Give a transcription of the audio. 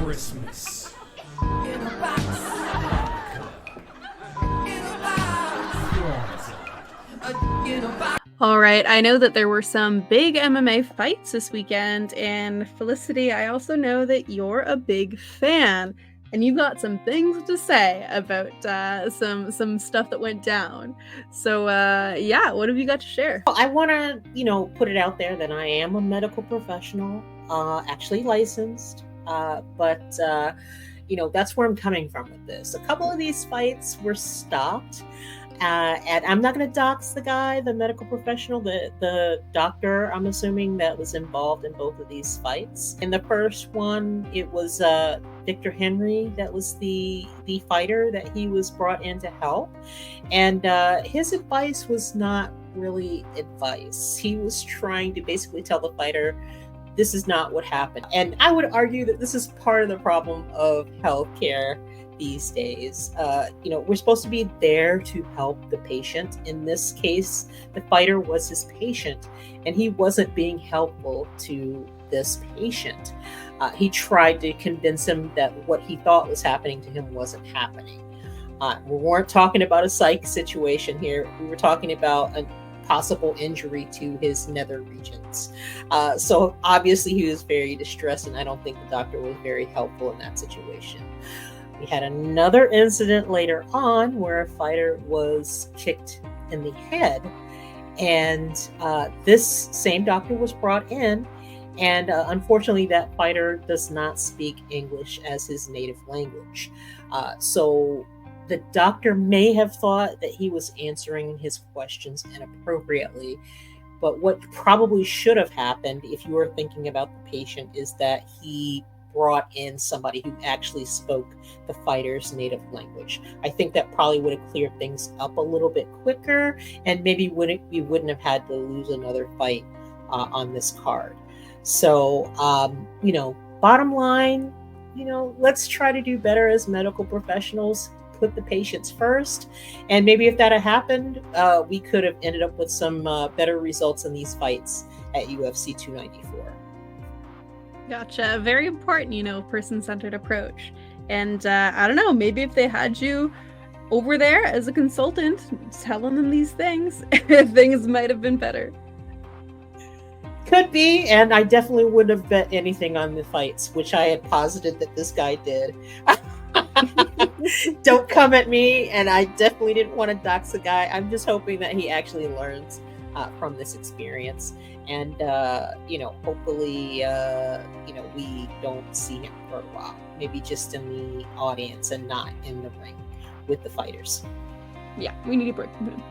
Christmas. All right, I know that there were some big MMA fights this weekend, and Felicity, I also know that you're a big fan, and you've got some things to say about some stuff that went down. So, yeah, what have you got to share? I want to, put it out there that I am a medical professional, actually licensed, but that's where I'm coming from with this. A couple of these fights were stopped. And I'm not going to dox the guy, the medical professional, the doctor, I'm assuming, that was involved in both of these fights. In the first one, it was Victor Henry that was the fighter that he was brought in to help. And his advice was not really advice. He was trying to basically tell the fighter, this is not what happened. And I would argue that this is part of the problem of healthcare these days. We're supposed to be there to help the patient. In this case, the fighter was his patient, and he wasn't being helpful to this patient. He tried to convince him that what he thought was happening to him wasn't happening. We weren't talking about a psych situation here. We were talking about a possible injury to his nether regions. So obviously he was very distressed, and I don't think the doctor was very helpful in that situation. We had another incident later on where a fighter was kicked in the head, and this same doctor was brought in, and unfortunately that fighter does not speak English as his native language. So the doctor may have thought that he was answering his questions inappropriately, but what probably should have happened, if you were thinking about the patient, is that he brought in somebody who actually spoke the fighter's native language. I think that probably would have cleared things up a little bit quicker, and maybe we wouldn't have had to lose another fight on this card. So, bottom line, let's try to do better as medical professionals. Put the patients first, and maybe if that had happened, we could have ended up with some better results in these fights at UFC 294. Gotcha. Very important, person-centered approach. And I don't know, maybe if they had you over there as a consultant telling them these things, things might have been better. Could be, and I definitely wouldn't have bet anything on the fights, which I had posited that this guy did. Don't come at me, and I definitely didn't want to dox the guy. I'm just hoping that he actually learns from this experience, and hopefully we don't see him for a while, maybe just in the audience and not in the ring with the fighters. Yeah, we need a break from him.